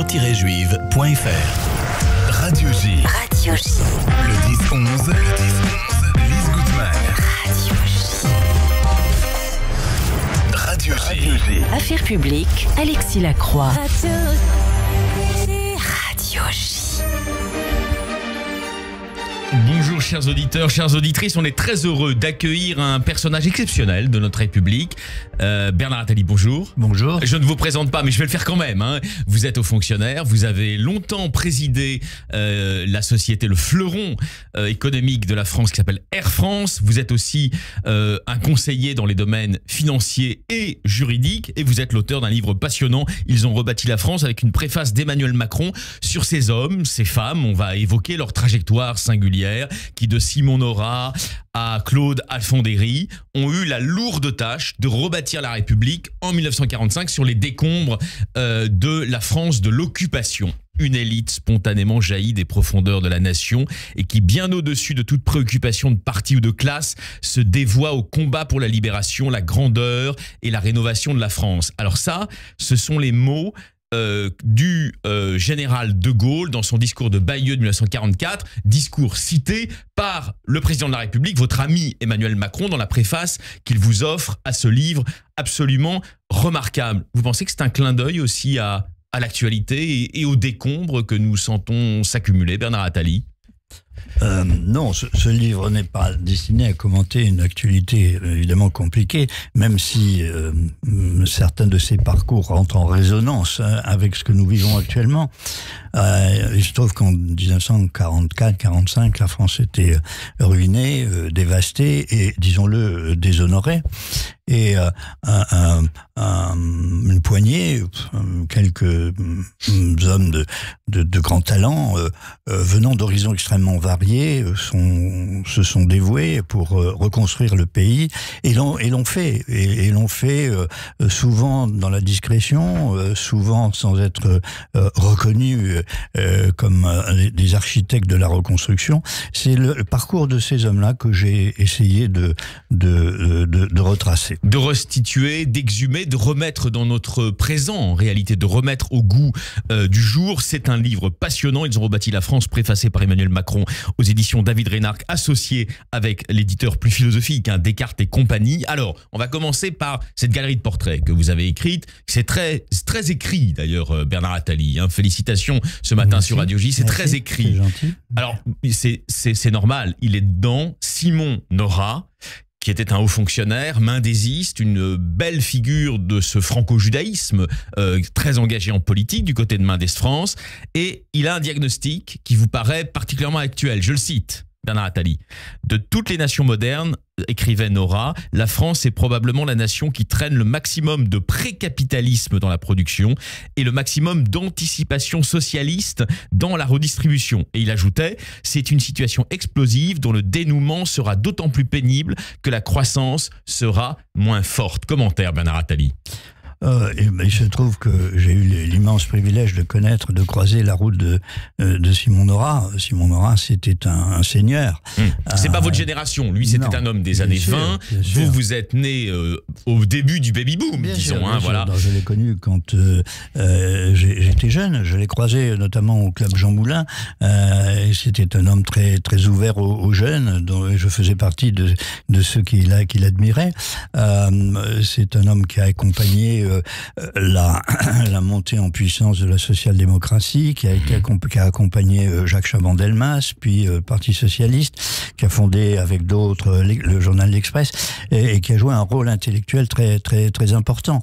radio-juive.fr. Radio J. Radio J. Le 10-11. Lise Gutmann. Radio J. Radio J. Affaires publiques, Alexis Lacroix. Radio J. Bonjour chers auditeurs, chères auditrices, on est très heureux d'accueillir un personnage exceptionnel de notre République. Bernard Attali, bonjour. Bonjour. Je ne vous présente pas, mais je vais le faire quand même. Vous êtes haut fonctionnaire, vous avez longtemps présidé la société, le fleuron économique de la France qui s'appelle Air France. Vous êtes aussi un conseiller dans les domaines financiers et juridiques et vous êtes l'auteur d'un livre passionnant. Ils ont rebâti la France avec une préface d'Emmanuel Macron sur ces hommes, ces femmes. On va évoquer leur trajectoire singulière qui, de Simon Nora à Claude Alfondéry, ont eu la lourde tâche de rebâtir la République en 1945 sur les décombres de la France de l'occupation. Une élite spontanément jaillie des profondeurs de la nation et qui, bien au-dessus de toute préoccupation de parti ou de classe, se dévoue au combat pour la libération, la grandeur et la rénovation de la France. Alors ça, ce sont les mots du général de Gaulle dans son discours de Bayeux de 1944, discours cité par le président de la République, votre ami Emmanuel Macron, dans la préface qu'il vous offre à ce livre absolument remarquable. Vous pensez que c'est un clin d'œil aussi à l'actualité et aux décombres que nous sentons s'accumuler, Bernard Attali? Non, ce livre n'est pas destiné à commenter une actualité évidemment compliquée, même si certains de ces parcours rentrent en résonance avec ce que nous vivons actuellement. Il se trouve qu'en 1944-45, la France était ruinée, dévastée et, disons-le, déshonorée. Et une poignée, quelques hommes de grand talent, venant d'horizons extrêmement variés, se sont dévoués pour reconstruire le pays et l'ont fait. Et l'ont fait souvent dans la discrétion, souvent sans être reconnus comme des architectes de la reconstruction. C'est le parcours de ces hommes-là que j'ai essayé de retracer. De restituer, d'exhumer, de remettre dans notre présent, en réalité, de remettre au goût du jour. C'est un livre passionnant. Ils ont rebâti la France, préfacé par Emmanuel Macron aux éditions David Reynard, associé avec l'éditeur plus philosophique, Descartes et compagnie. Alors, on va commencer par cette galerie de portraits que vous avez écrite. C'est très écrit, d'ailleurs, Bernard Attali. Félicitations ce matin sur Radio J. C'est très écrit. C'est gentil. Alors, c'est normal. Il est dedans. Simon Nora, qui était un haut fonctionnaire, mendésiste, une belle figure de ce franco-judaïsme, très engagé en politique du côté de Mendès France, et il a un diagnostic qui vous paraît particulièrement actuel. Je le cite, Bernard Attali. De toutes les nations modernes, écrivait Nora, la France est probablement la nation qui traîne le maximum de pré-capitalisme dans la production et le maximum d'anticipation socialiste dans la redistribution. Et il ajoutait, c'est une situation explosive dont le dénouement sera d'autant plus pénible que la croissance sera moins forte. Commentaire, Bernard Attali. Il se trouve que j'ai eu l'immense privilège de connaître, de croiser la route de Simon Nora. Simon Nora, c'était un seigneur. C'est pas votre génération. Lui, c'était un homme des années 20. Vous êtes né au début du baby-boom, disons. Voilà. Je l'ai connu quand j'étais jeune. Je l'ai croisé notamment au club Jean Moulin. C'était un homme très ouvert aux jeunes, dont je faisais partie de ceux qu'il admirait. C'est un homme qui a accompagné la montée en puissance de la social-démocratie, qui a accompagné Jacques Chaban-Delmas, puis Parti socialiste, qui a fondé avec d'autres le journal L'Express, et qui a joué un rôle intellectuel très important.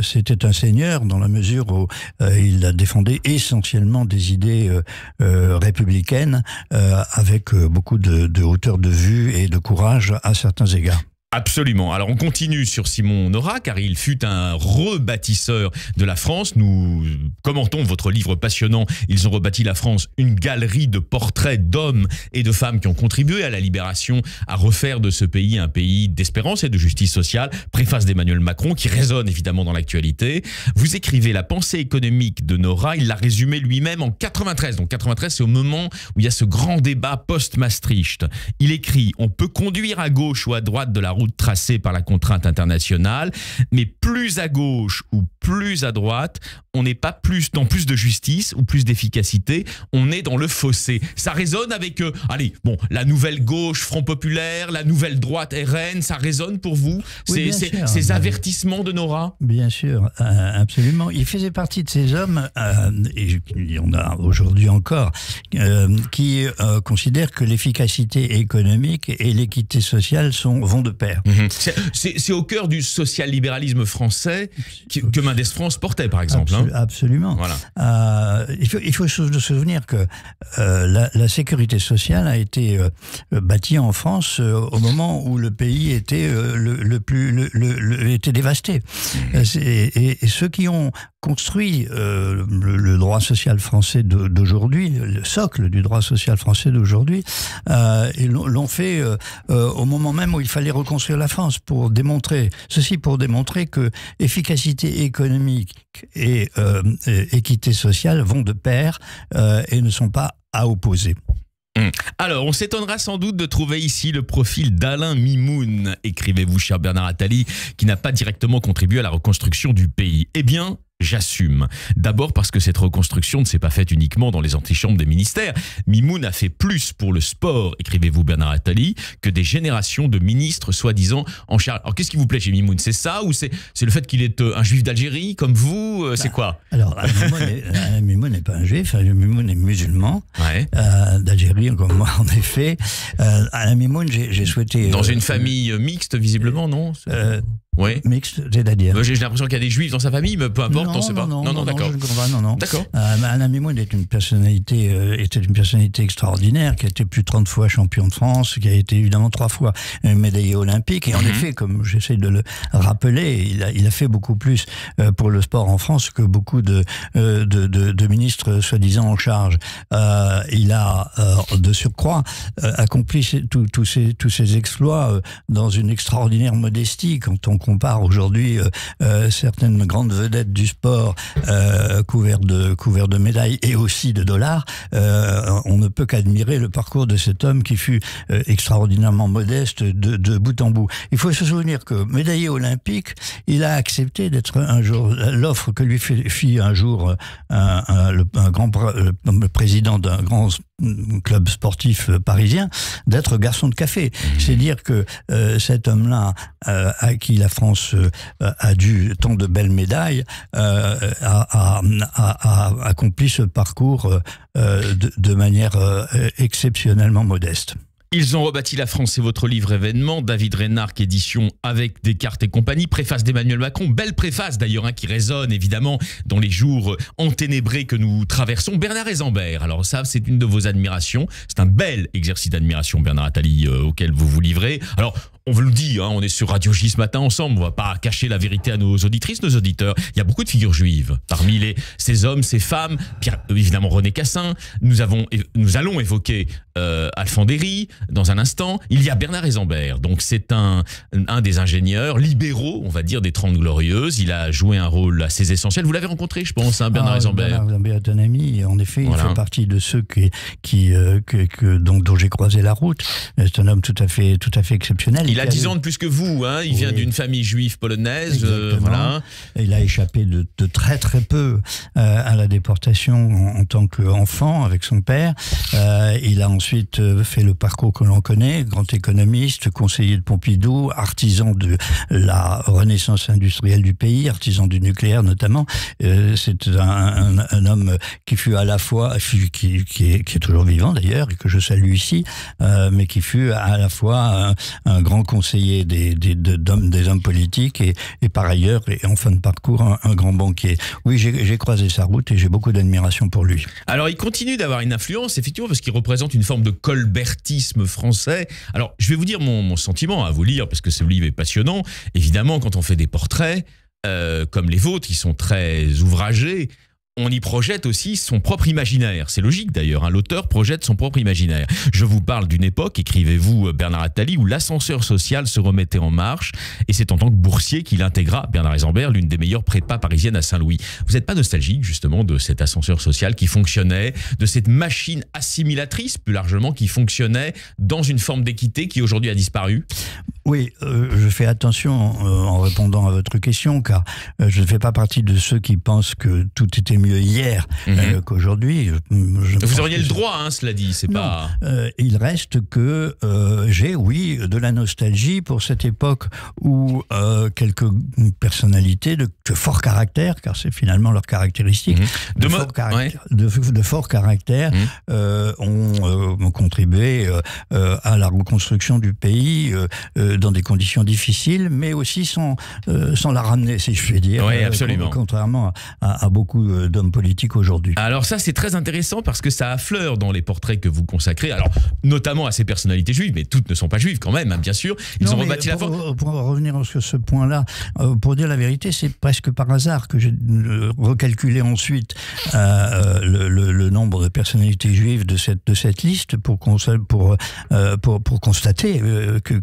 C'était un seigneur dans la mesure où il a défendu essentiellement des idées républicaines, avec beaucoup de hauteur de vue et de courage à certains égards. Absolument. Alors on continue sur Simon Nora, car il fut un rebâtisseur de la France. Nous commentons votre livre passionnant. Ils ont rebâti la France, une galerie de portraits d'hommes et de femmes qui ont contribué à la libération, à refaire de ce pays un pays d'espérance et de justice sociale. Préface d'Emmanuel Macron, qui résonne évidemment dans l'actualité. Vous écrivez la pensée économique de Nora. Il l'a résumée lui-même en 93. Donc 93, c'est au moment où il y a ce grand débat post-Maastricht. Il écrit « On peut conduire à gauche ou à droite de la route tracée par la contrainte internationale, mais plus à gauche ou plus à droite, on n'est pas plus dans plus de justice ou plus d'efficacité, on est dans le fossé. Ça résonne avec, la nouvelle gauche, Front Populaire, la nouvelle droite, RN, ça résonne pour vous, Oui, ces avertissements de Nora? Bien sûr, absolument. Il faisait partie de ces hommes, et il y en a aujourd'hui encore, qui considèrent que l'efficacité économique et l'équité sociale vont de pair. C'est au cœur du social-libéralisme français que Mendes France portait, par exemple. Absolument. Voilà. Il faut se souvenir que la sécurité sociale a été bâtie en France au moment où le pays était était dévasté. Et ceux qui ont construit le droit social français d'aujourd'hui, le socle du droit social français d'aujourd'hui, ils l'ont fait au moment même où il fallait reconstruire la France pour démontrer que efficacité économique et équité sociale vont de pair et ne sont pas à opposer. Alors, on s'étonnera sans doute de trouver ici le profil d'Alain Mimoun, écrivez-vous, cher Bernard Attali, qui n'a pas directement contribué à la reconstruction du pays. Eh bien, j'assume. D'abord parce que cette reconstruction ne s'est pas faite uniquement dans les antichambres des ministères. Mimoun a fait plus pour le sport, écrivez-vous Bernard Attali, que des générations de ministres soi-disant en charge. Alors qu'est-ce qui vous plaît chez Mimoun? C'est ça ou c'est le fait qu'il est un juif d'Algérie comme vous? C'est quoi? Alors, Alain Mimoun n'est pas un juif, Alain Mimoun est musulman, d'Algérie comme moi en effet. Alain Mimoun, j'ai souhaité... Dans une famille mixte visiblement, non? Oui. Mixte, c'est-à-dire. J'ai l'impression qu'il y a des juifs dans sa famille, mais peu importe, on ne sait pas. Non, d'accord. Non. D'accord. Alain Mimoun était une personnalité extraordinaire, qui a été plus de 30 fois champion de France, qui a été évidemment 3 fois médaillé olympique. Et en effet, comme j'essaie de le rappeler, il a fait beaucoup plus pour le sport en France que beaucoup de ministres soi-disant en charge. Il a, de surcroît, accompli tous ces exploits dans une extraordinaire modestie. Quand on compare aujourd'hui certaines grandes vedettes du sport couvertes de médailles et aussi de dollars, on ne peut qu'admirer le parcours de cet homme qui fut extraordinairement modeste de bout en bout. Il faut se souvenir que médaillé olympique, il a accepté d'être un jour, l'offre que lui fit un jour le président d'un grand club sportif parisien, d'être garçon de café. C'est dire que cet homme-là, à qui la France a dû tant de belles médailles, a accompli ce parcours de manière exceptionnellement modeste. Ils ont rebâti la France, c'est votre livre événement, David Reynarc, édition avec Descartes et compagnie, préface d'Emmanuel Macron, belle préface d'ailleurs, qui résonne évidemment dans les jours enténébrés que nous traversons. Bernard Eisenberg, alors ça c'est une de vos admirations, c'est un bel exercice d'admiration Bernard Attali auquel vous vous livrez. Alors on vous le dit, on est sur Radio J ce matin ensemble, on va pas cacher la vérité à nos auditrices, nos auditeurs. Il y a beaucoup de figures juives parmi ces hommes, ces femmes. Évidemment René Cassin. Nous allons évoquer Alfandéry dans un instant. Il y a Bernard Eisenberg. Donc c'est un des ingénieurs libéraux, on va dire, des 30 Glorieuses. Il a joué un rôle assez essentiel. Vous l'avez rencontré, je pense, Bernard Eisenberg. Bernard Eisenberg est un ami. Et en effet, il fait partie de ceux dont j'ai croisé la route. C'est un homme tout à fait exceptionnel. Il a 10 ans de plus que vous, il vient d'une famille juive polonaise, voilà. Il a échappé de très très peu à la déportation en tant qu'enfant avec son père. Il a ensuite fait le parcours que l'on connaît, grand économiste, conseiller de Pompidou, artisan de la renaissance industrielle du pays, artisan du nucléaire notamment. C'est un homme qui fut à la fois, qui est toujours vivant d'ailleurs, et que je salue ici, mais qui fut à la fois un grand conseiller des hommes politiques et par ailleurs, et en fin de parcours, un grand banquier. Oui, j'ai croisé sa route et j'ai beaucoup d'admiration pour lui. Alors, il continue d'avoir une influence, effectivement, parce qu'il représente une forme de colbertisme français. Alors, je vais vous dire mon sentiment à vous lire, parce que ce livre est passionnant. Évidemment, quand on fait des portraits, comme les vôtres, qui sont très ouvragés, on y projette aussi son propre imaginaire. C'est logique d'ailleurs, l'auteur projette son propre imaginaire. Je vous parle d'une époque, écrivez-vous Bernard Attali, où l'ascenseur social se remettait en marche, et c'est en tant que boursier qu'il intégra, Bernard Eisenberg, l'une des meilleures prépas parisiennes à Saint-Louis. Vous n'êtes pas nostalgique justement de cet ascenseur social qui fonctionnait, de cette machine assimilatrice plus largement qui fonctionnait dans une forme d'équité qui aujourd'hui a disparu ? Oui, je fais attention en répondant à votre question, car je ne fais pas partie de ceux qui pensent que tout était mieux hier qu'aujourd'hui. Vous auriez le droit, hein, cela dit, c'est non, pas... il reste que j'ai, oui, de la nostalgie pour cette époque où quelques personnalités de fort caractère, car c'est finalement leur caractéristique, de fort caractère, ont contribué à la reconstruction du pays dans des conditions difficiles, mais aussi sans la ramener, si je puis dire. Oui, absolument. Contrairement à beaucoup d'hommes politiques aujourd'hui. Alors ça, c'est très intéressant parce que ça affleure dans les portraits que vous consacrez, alors notamment à ces personnalités juives, mais toutes ne sont pas juives quand même, hein, bien sûr. Ils ont rebâti la France. Pour revenir sur ce point-là, pour dire la vérité, c'est presque par hasard que j'ai recalculé ensuite le nombre de personnalités juives de cette liste pour constater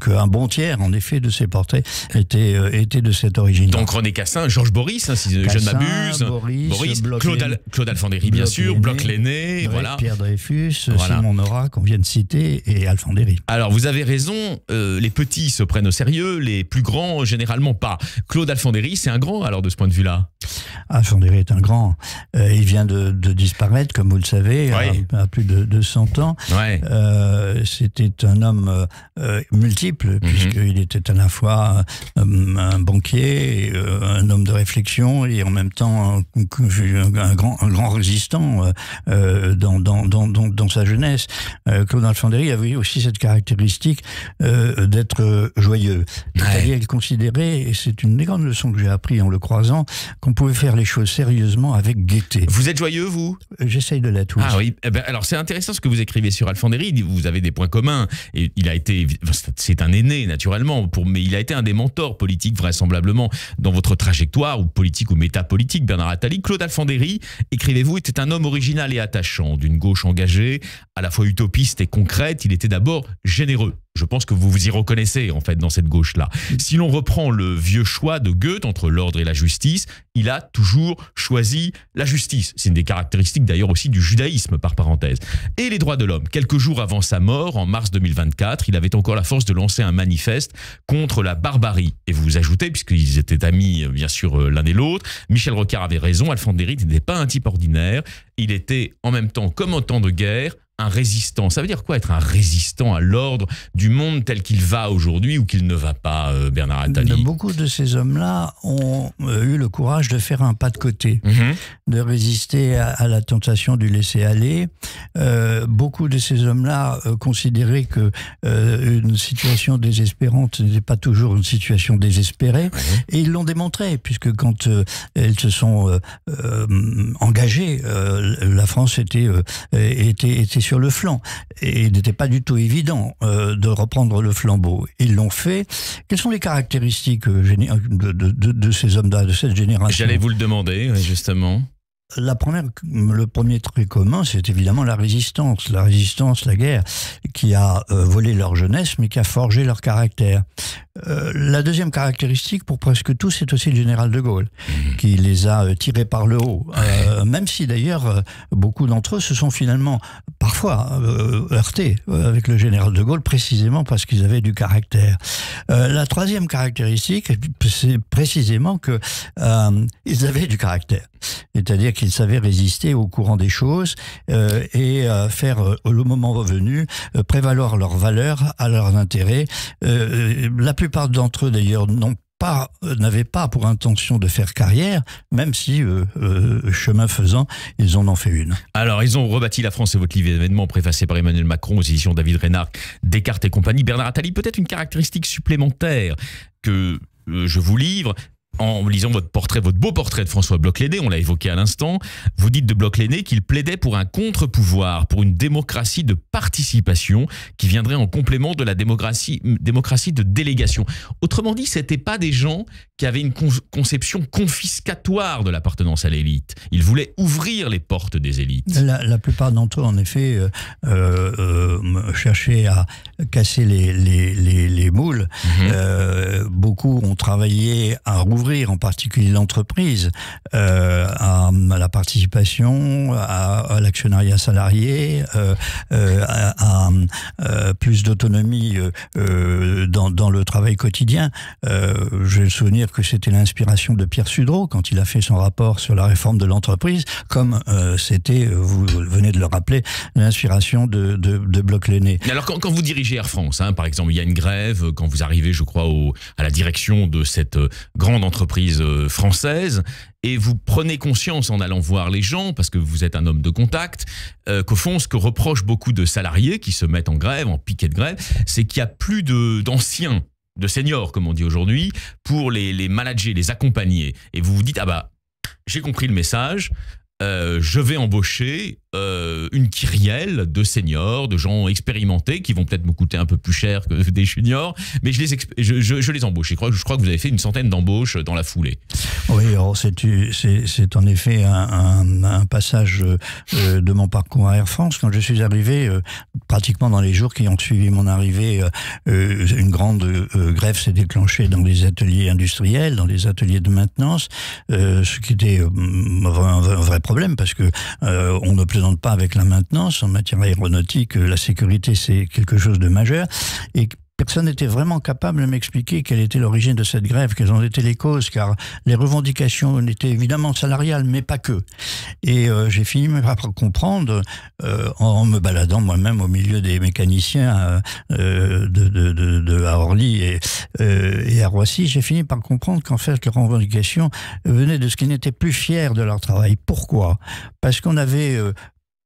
qu'un bon tiers, en effet, de ces portraits était de cette origine. Donc René Cassin, Georges Boris, hein, si je ne m'abuse, Boris, Claude Alphandéry, bien sûr, Bloch Lenné, voilà. Pierre Dreyfus, Simon Nora, qu'on vient de citer, et Alphandéry. Alors vous avez raison, les petits se prennent au sérieux, les plus grands généralement pas. Claude Alphandéry, c'est un grand alors de ce point de vue-là. Alphandéry est un grand. Il vient de disparaître, comme vous le savez, à plus de 100 ans. Ouais. C'était un homme multiple, puisqu'il était à la fois un banquier, un homme de réflexion, et en même temps un grand résistant dans sa jeunesse. Claude Alphandéry avait aussi cette caractéristique d'être joyeux. C'est-à-dire qu'il considérait, et c'est une des grandes leçons que j'ai appris en le croisant, qu'on pouvait faire les choses sérieusement avec gaieté. Vous êtes joyeux, vous ? J'essaye de l'être, oui. Ah oui, alors c'est intéressant ce que vous écrivez sur Alphandéry, vous avez des points communs, et il a été, c'est un aîné naturellement, mais il a été un des mentors politiques vraisemblablement dans votre trajectoire, ou politique ou métapolitique, Bernard Attali. Claude Alphandéry, écrivez-vous, était un homme original et attachant, d'une gauche engagée, à la fois utopiste et concrète. Il était d'abord généreux. Je pense que vous vous y reconnaissez en fait dans cette gauche-là. Si l'on reprend le vieux choix de Goethe entre l'ordre et la justice, il a toujours choisi la justice. C'est une des caractéristiques d'ailleurs aussi du judaïsme, par parenthèse. Et les droits de l'homme. Quelques jours avant sa mort, en mars 2024, il avait encore la force de lancer un manifeste contre la barbarie. Et vous ajoutez, puisqu'ils étaient amis bien sûr l'un et l'autre, Michel Rocard avait raison, Alphandéry n'était pas un type ordinaire. Il était en même temps, comme en temps de guerre, un résistant. Ça veut dire quoi être un résistant à l'ordre du monde tel qu'il va aujourd'hui ou qu'il ne va pas, Bernard Attali ? Beaucoup de ces hommes-là ont eu le courage de faire un pas de côté, de résister à la tentation du laisser-aller. Beaucoup de ces hommes-là considéraient que une situation désespérante n'était pas toujours une situation désespérée, et ils l'ont démontré, puisque quand elles se sont engagées, la France était sur le flanc, et il n'était pas du tout évident de reprendre le flambeau. Ils l'ont fait. Quelles sont les caractéristiques de ces hommes-là, de cette génération ? J'allais vous le demander, justement. Le premier trait commun, c'est évidemment la résistance, la guerre, qui a volé leur jeunesse, mais qui a forgé leur caractère. La deuxième caractéristique, pour presque tous, c'est aussi le général de Gaulle, qui les a tirés par le haut. Même si d'ailleurs, beaucoup d'entre eux se sont finalement, parfois, heurtés avec le général de Gaulle, précisément parce qu'ils avaient du caractère. La troisième caractéristique, c'est précisément que ils avaient du caractère. C'est-à-dire qu'ils savaient résister au courant des choses et faire, le moment venu, prévaloir leurs valeurs à leurs intérêts. La plupart d'entre eux, d'ailleurs, n'avaient pas pour intention de faire carrière, même si, chemin faisant, ils en ont fait une. Alors, ils ont rebâti la France, et votre livre événement préfacé par Emmanuel Macron aux éditions David Reynard, Descartes et compagnie. Bernard Attali, peut-être une caractéristique supplémentaire que je vous livre. En lisant votre beau portrait de François Bloch Lenné, on l'a évoqué à l'instant, vous dites de Bloch Lenné qu'il plaidait pour un contre-pouvoir, pour une démocratie de participation qui viendrait en complément de la démocratie de délégation. Autrement dit, c'était pas des gens qui avaient une conception confiscatoire de l'appartenance à l'élite. Ils voulaient ouvrir les portes des élites. La plupart d'entre eux, en effet, cherchaient à casser les moules. Beaucoup ont travaillé à rouvrir ouvrir en particulier l'entreprise à la participation, à l'actionnariat salarié, à plus d'autonomie dans le travail quotidien. J'ai le souvenir que c'était l'inspiration de Pierre Sudreau quand il a fait son rapport sur la réforme de l'entreprise, comme c'était, vous venez de le rappeler, l'inspiration de Bloch-Lenné. Alors quand vous dirigez Air France, hein, par exemple, il y a une grève, quand vous arrivez, je crois, à la direction de cette grande entreprise française, et vous prenez conscience en allant voir les gens, parce que vous êtes un homme de contact, qu'au fond, ce que reprochent beaucoup de salariés qui se mettent en grève, en piquet de grève, c'est qu'il n'y a plus d'anciens, de seniors, comme on dit aujourd'hui, pour les manager, les accompagner. Et vous vous dites, ah bah, j'ai compris le message, je vais embaucher une kyrielle de seniors, de gens expérimentés qui vont peut-être me coûter un peu plus cher que des juniors, mais je les embauche. Je crois que vous avez fait une centaine d'embauches dans la foulée. Oui, alors c'est en effet un passage de mon parcours à Air France. Quand je suis arrivé, pratiquement dans les jours qui ont suivi mon arrivée, une grande grève s'est déclenchée dans les ateliers industriels, dans les ateliers de maintenance, ce qui était un vrai problème parce que on ne plaisante pas avec la maintenance en matière aéronautique. La sécurité, c'est quelque chose de majeur et personne n'était vraiment capable de m'expliquer quelle était l'origine de cette grève, quelles en étaient les causes, car les revendications étaient évidemment salariales, mais pas que. Et j'ai fini par comprendre, en me baladant moi-même au milieu des mécaniciens à Orly et à Roissy, j'ai fini par comprendre qu'en fait, les revendications venaient de ce qu'ils n'étaient plus fiers de leur travail. Pourquoi ? Parce qu'on avait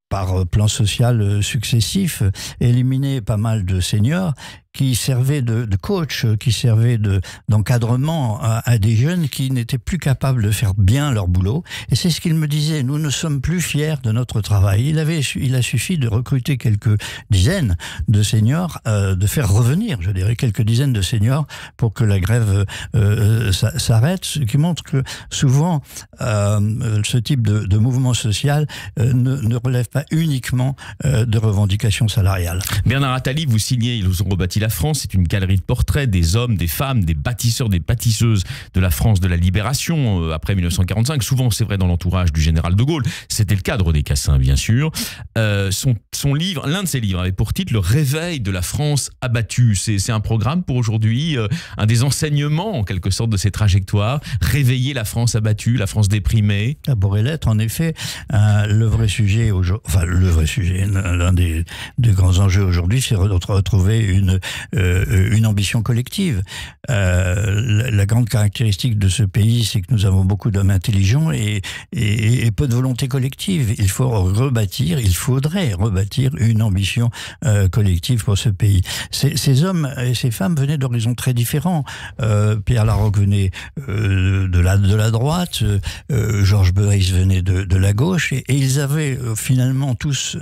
par plan social successif, éliminé pas mal de seniors qui servaient de coach, qui servaient d'encadrement à des jeunes qui n'étaient plus capables de faire bien leur boulot. Et c'est ce qu'il me disait, nous ne sommes plus fiers de notre travail. Il a suffi de recruter quelques dizaines de seniors, de faire revenir, je dirais, quelques dizaines de seniors pour que la grève s'arrête, ce qui montre que souvent, ce type de mouvement social ne relève pas uniquement de revendications salariales. Bernard Attali, vous signez « Ils ont rebâti la France », c'est une galerie de portraits des hommes, des femmes, des bâtisseurs, des bâtisseuses de la France de la Libération après 1945. Souvent, c'est vrai, dans l'entourage du général de Gaulle. C'était le cas de René Cassin, bien sûr. Son livre, l'un de ses livres avait pour titre « Le réveil de la France abattue ». C'est un programme pour aujourd'hui, un des enseignements, en quelque sorte, de ces trajectoires. Réveiller la France abattue, la France déprimée. Ça pourrait l'être, en effet. Le vrai sujet, l'un des grands enjeux aujourd'hui, c'est de retrouver une ambition collective. La grande caractéristique de ce pays, c'est que nous avons beaucoup d'hommes intelligents et peu de volonté collective. Il faudrait rebâtir une ambition collective pour ce pays. Ces hommes et ces femmes venaient d'horizons très différents. Pierre Laroque venait de la droite, Georges Beuys venait de la gauche, et ils avaient finalement tous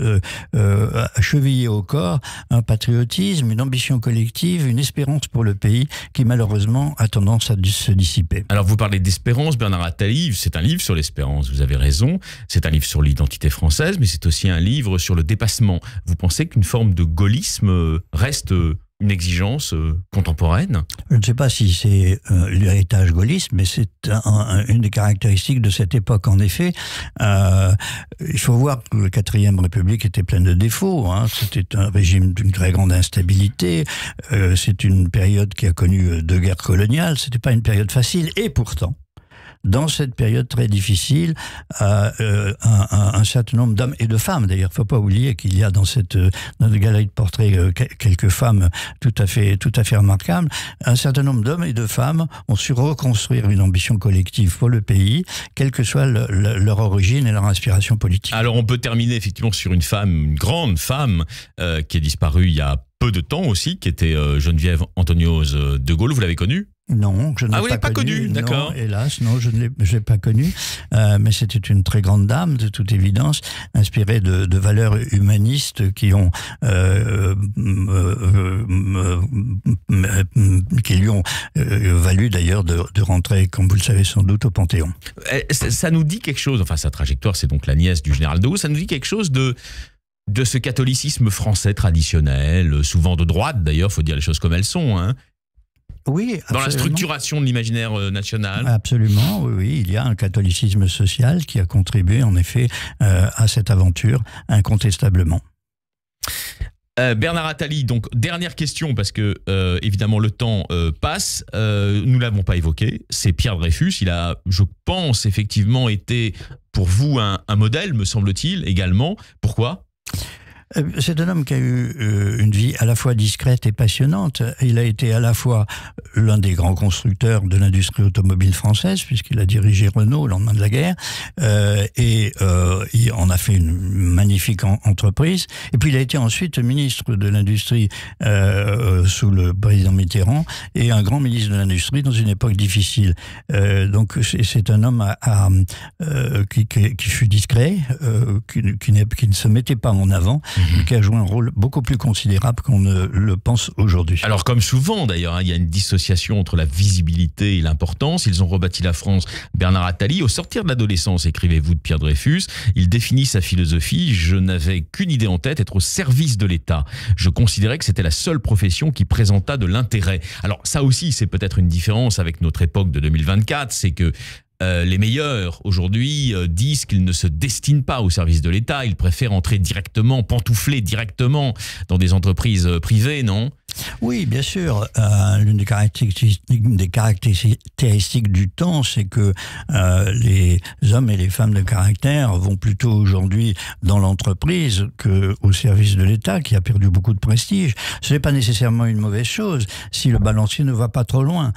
chevillé au corps un patriotisme, une ambition collective, une espérance pour le pays qui malheureusement a tendance à se dissiper. Alors vous parlez d'espérance, Bernard Attali, c'est un livre sur l'espérance, vous avez raison, c'est un livre sur l'identité française, mais c'est aussi un livre sur le dépassement. Vous pensez qu'une forme de gaullisme reste une exigence contemporaine? Je ne sais pas si c'est l'héritage gaulliste, mais c'est une des caractéristiques de cette époque. En effet, il faut voir que la 4e République était pleine de défauts. C'était un régime d'une très grande instabilité. C'est une période qui a connu 2 guerres coloniales. C'était pas une période facile. Et pourtant, dans cette période très difficile, un certain nombre d'hommes et de femmes, d'ailleurs, il ne faut pas oublier qu'il y a dans cette galerie de portraits quelques femmes tout à fait remarquables, un certain nombre d'hommes et de femmes ont su reconstruire une ambition collective pour le pays, quelle que soit leur origine et leur inspiration politique. Alors on peut terminer effectivement sur une grande femme qui est disparue il y a peu de temps aussi, qui était Geneviève Antoniose de Gaulle. Vous l'avez connue ? Non, je ne l'ai pas connue, d'accord. Non, hélas, non, je ne l'ai pas connue. Mais c'était une très grande dame, de toute évidence, inspirée de valeurs humanistes qui lui ont valu d'ailleurs de rentrer, comme vous le savez sans doute, au Panthéon. Ça nous dit quelque chose, enfin sa trajectoire, c'est donc la nièce du général de Gaulle, ça nous dit quelque chose de ce catholicisme français traditionnel, souvent de droite d'ailleurs, faut dire les choses comme elles sont, Oui, dans la absolument. structuration de l'imaginaire national. Absolument, oui, oui. Il y a un catholicisme social qui a contribué, en effet, à cette aventure, incontestablement. Bernard Attali, donc dernière question parce que évidemment le temps passe. Nous l'avons pas évoqué. C'est Pierre Dreyfus. Il a, je pense, effectivement été pour vous un modèle, me semble-t-il, également. Pourquoi ? C'est un homme qui a eu une vie à la fois discrète et passionnante. Il a été à la fois l'un des grands constructeurs de l'industrie automobile française, puisqu'il a dirigé Renault au lendemain de la guerre, et il en a fait une magnifique entreprise. Et puis il a été ensuite ministre de l'Industrie sous le président Mitterrand, et un grand ministre de l'Industrie dans une époque difficile. Donc c'est un homme qui fut discret, qui ne se mettait pas en avant, qui a joué un rôle beaucoup plus considérable qu'on ne le pense aujourd'hui. Alors comme souvent d'ailleurs, il y a une dissociation entre la visibilité et l'importance. Ils ont rebâti la France. Bernard Attali, au sortir de l'adolescence, écrivez-vous de Pierre Dreyfus, il définit sa philosophie. Je n'avais qu'une idée en tête, être au service de l'État. Je considérais que c'était la seule profession qui présenta de l'intérêt. Alors ça aussi, c'est peut-être une différence avec notre époque de 2024, c'est que les meilleurs, aujourd'hui, disent qu'ils ne se destinent pas au service de l'État. Ils préfèrent entrer directement, pantoufler directement dans des entreprises privées, non ? Oui, bien sûr. L'une des caractéristiques du temps, c'est que les hommes et les femmes de caractère vont plutôt aujourd'hui dans l'entreprise qu'au service de l'État, qui a perdu beaucoup de prestige. Ce n'est pas nécessairement une mauvaise chose, si le balancier ne va pas trop loin.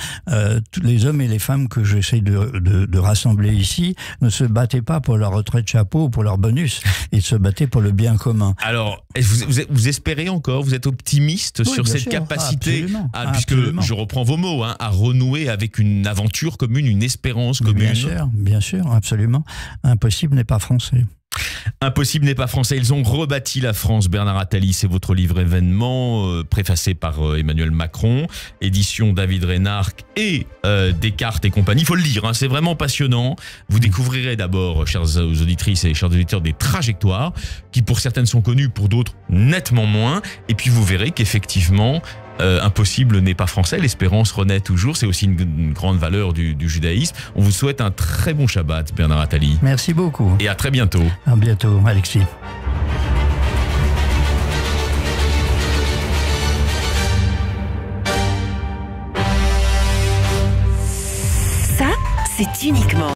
Tous les hommes et les femmes que j'essaie de rassembler ici ne se battaient pas pour leur retraite de chapeau ou pour leur bonus. Ils se battaient pour le bien commun. Alors, vous espérez encore, vous êtes optimiste sur cette capacité, puisque je reprends vos mots, à renouer avec une aventure commune, une espérance commune. Bien sûr, absolument. Impossible n'est pas français. Impossible n'est pas français. Ils ont rebâti la France. Bernard Attali, c'est votre livre événement, préfacé par Emmanuel Macron, édition David Reynard et Descartes et compagnie. Il faut le lire, c'est vraiment passionnant. Vous découvrirez d'abord, chères auditrices et chers auditeurs, des trajectoires qui pour certaines sont connues, pour d'autres nettement moins. Et puis vous verrez qu'effectivement, impossible n'est pas français, l'espérance renaît toujours, c'est aussi une grande valeur du judaïsme. On vous souhaite un très bon Shabbat, Bernard Attali. Merci beaucoup. Et à très bientôt. À bientôt, Alexis. Ça, c'est uniquement